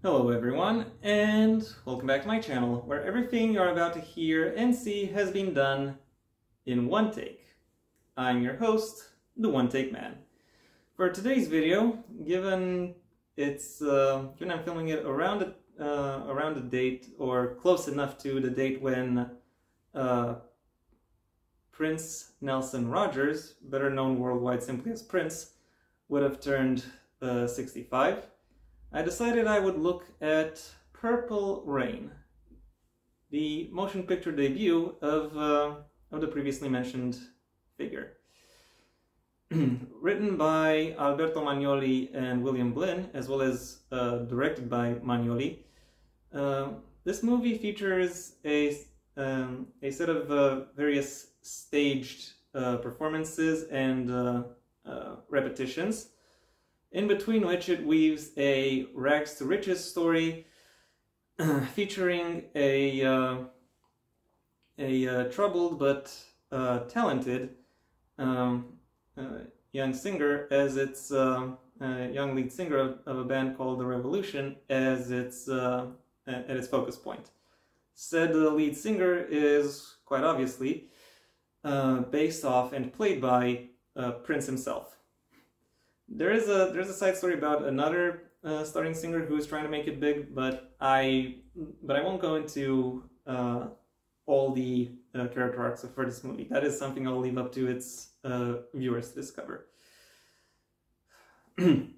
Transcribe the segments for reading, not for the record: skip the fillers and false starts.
Hello everyone, and welcome back to my channel, where everything you're about to hear and see has been done in one take. I'm your host, the One Take Man. For today's video, given I'm filming it around a date, or close enough to the date when Prince Nelson Rogers, better known worldwide simply as Prince, would have turned 65, I decided I would look at Purple Rain, the motion picture debut of the previously mentioned figure. Written by Alberto Magnoli and William Blinn, as well as directed by Magnoli, this movie features a set of various staged performances and repetitions, in between which it weaves a rags to riches story featuring a troubled but talented young singer as its young lead singer of a band called The Revolution as its at its focus point. Said lead singer is quite obviously based off and played by Prince himself. There's a side story about another starting singer who is trying to make it big, but I won't go into all the character arcs for this movie. That is something I'll leave up to its viewers to discover. When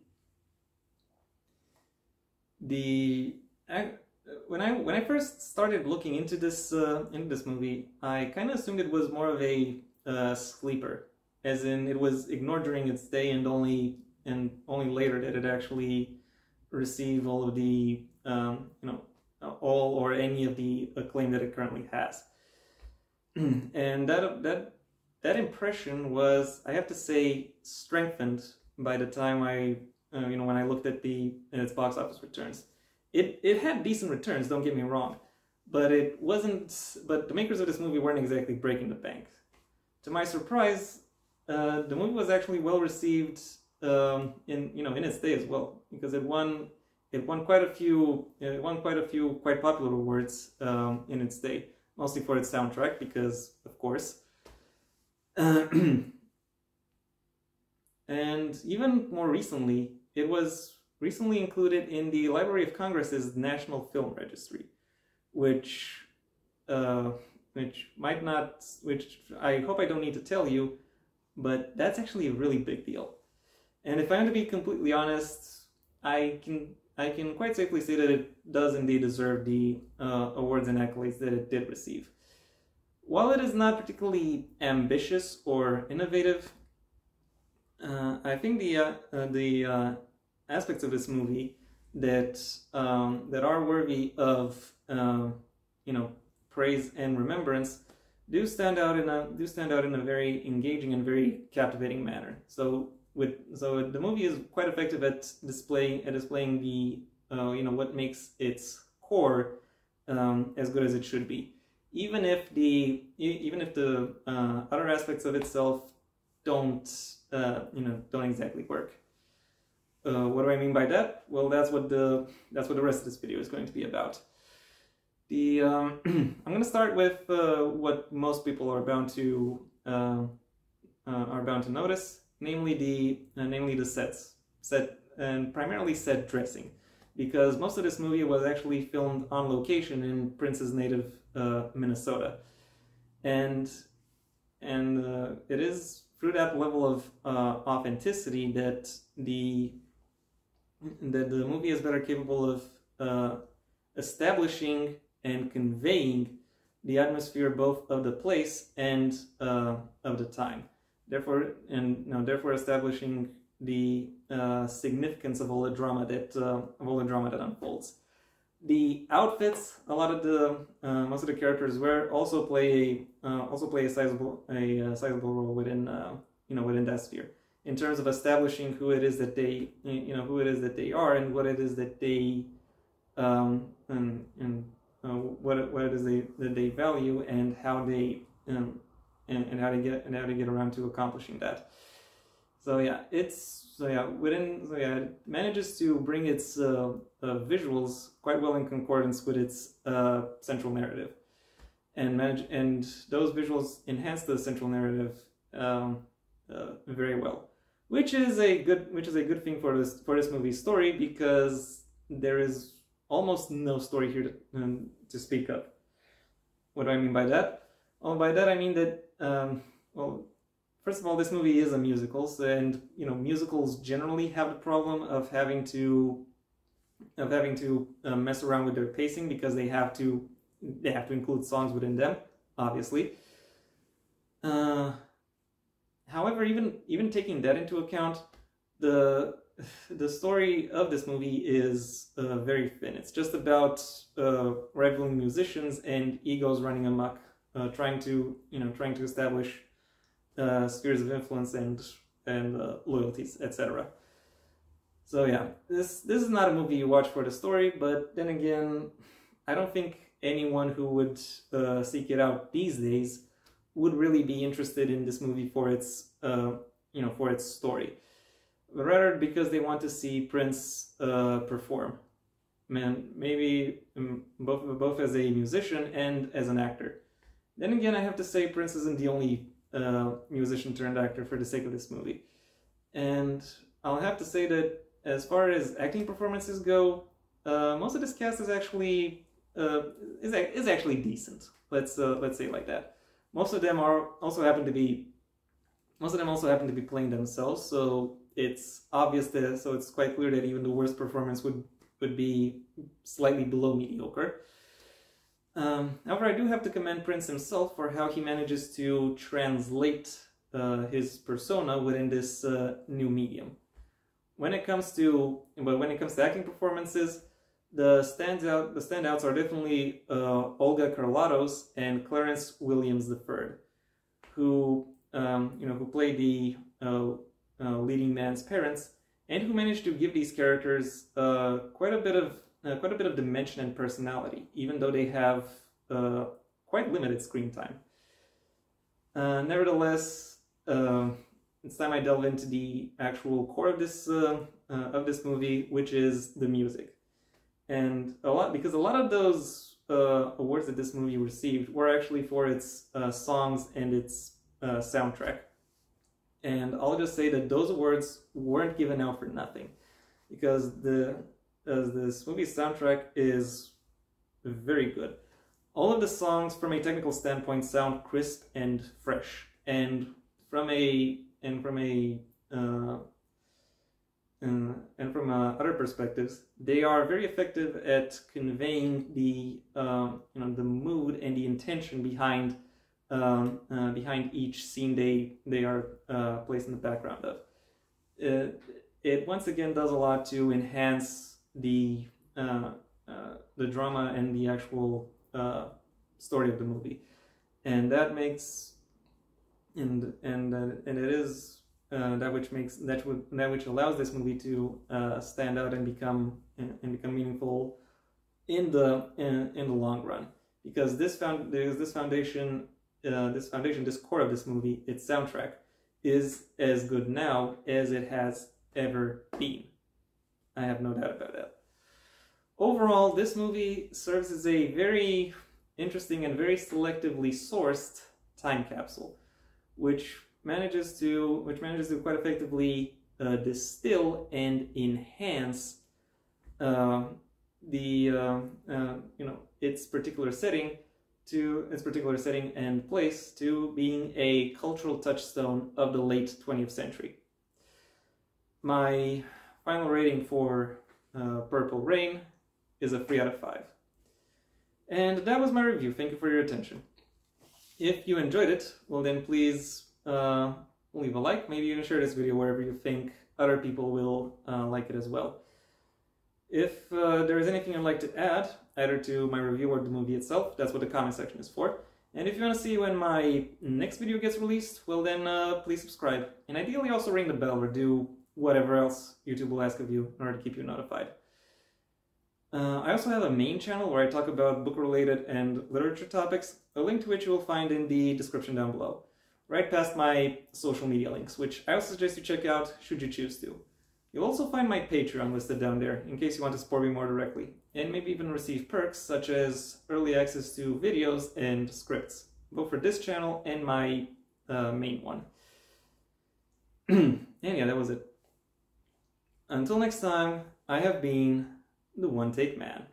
I first started looking into this movie, I kind of assumed it was more of a sleeper. As in, it was ignored during its day, and only later did it actually receive all of the all or any of the acclaim that it currently has. And that impression was, I have to say, strengthened by the time when I looked at its box office returns. It had decent returns, don't get me wrong, but it wasn't. But the makers of this movie weren't exactly breaking the bank. To my surprise, the movie was actually well received in its day as well, because it won quite a few quite popular awards in its day, mostly for its soundtrack, because of course, and even more recently, it was recently included in the Library of Congress's National Film Registry, which I hope I don't need to tell you, but that's actually a really big deal. And if I am to be completely honest, I can quite safely say that it does indeed deserve the awards and accolades that it did receive. While it is not particularly ambitious or innovative, I think the aspects of this movie that are worthy of praise and remembrance do stand out in a very engaging and very captivating manner. So the movie is quite effective at displaying the what makes its core as good as it should be, even if the other aspects of itself don't exactly work. What do I mean by that? Well, that's what the rest of this video is going to be about. I'm going to start with what most people are bound to notice, namely the set and primarily set dressing, because most of this movie was actually filmed on location in Prince's native Minnesota, and it is through that level of authenticity that the movie is better capable of establishing and conveying the atmosphere both of the place and of the time. Therefore establishing the significance of all the drama that unfolds. The outfits, most of the characters wear, also play a sizable role within that sphere, in terms of establishing who it is that they are, and what it is that they what it is that they value, and how they get around to accomplishing that. it manages to bring its visuals quite well in concordance with its central narrative, and those visuals enhance the central narrative very well, which is a good thing for this movie's story, because there is almost no story here to speak of. What do I mean by that? Well, by that I mean that first of all, this movie is a musical, and musicals generally have the problem of having to mess around with their pacing, because they have to include songs within them, obviously. However, even taking that into account, the story of this movie is very thin. It's just about rivaling musicians and egos running amok, trying to establish spheres of influence and loyalties, etc. So yeah, this is not a movie you watch for the story, but then again, I don't think anyone who would seek it out these days would really be interested in this movie for its story, but rather because they want to see Prince perform. Maybe both as a musician and as an actor. Then again, I have to say Prince isn't the only musician turned actor for the sake of this movie, and I'll have to say that as far as acting performances go, most of this cast is actually decent. Let's say it like that. Most of them also happen to be playing themselves, so it's obvious that it's quite clear that even the worst performance would be slightly below mediocre. However, I do have to commend Prince himself for how he manages to translate his persona within this new medium. When it comes to acting performances, the standouts are definitely Olga Carlatos and Clarence Williams III, who play the leading man's parents, and who managed to give these characters quite a bit of dimension and personality, even though they have quite limited screen time. Nevertheless, it's time I delve into the actual core of this movie, which is the music. And because a lot of those awards that this movie received were actually for its songs and its soundtrack. And I'll just say that those awards weren't given out for nothing, because this movie's soundtrack is very good. All of the songs, from a technical standpoint, sound crisp and fresh, and from other perspectives, they are very effective at conveying the mood and the intention behind each scene they are placed in the background of. It once again does a lot to enhance the drama and the actual story of the movie, and that makes it is that which allows this movie to stand out and become meaningful in the long run, because this core of this movie, its soundtrack, is as good now as it has ever been. I have no doubt about that. Overall, this movie serves as a very interesting and very selectively sourced time capsule, which manages to quite effectively distill and enhance its particular setting and place to being a cultural touchstone of the late 20th century. My final rating for Purple Rain is a 3 out of 5. And that was my review. Thank you for your attention. If you enjoyed it, well then please leave a like. Maybe you can share this video wherever you think other people will like it as well. If there is anything you'd like to add, either to my review or the movie itself, that's what the comment section is for. And if you want to see when my next video gets released, well then please subscribe. And ideally also ring the bell or do whatever else YouTube will ask of you in order to keep you notified. I also have a main channel where I talk about book-related and literature topics, a link to which you will find in the description down below. right past my social media links, which I also suggest you check out should you choose to. You'll also find my Patreon listed down there in case you want to support me more directly, and maybe even receive perks such as early access to videos and scripts, both for this channel and my main one. And yeah, that was it. Until next time, I have been the One Take Man.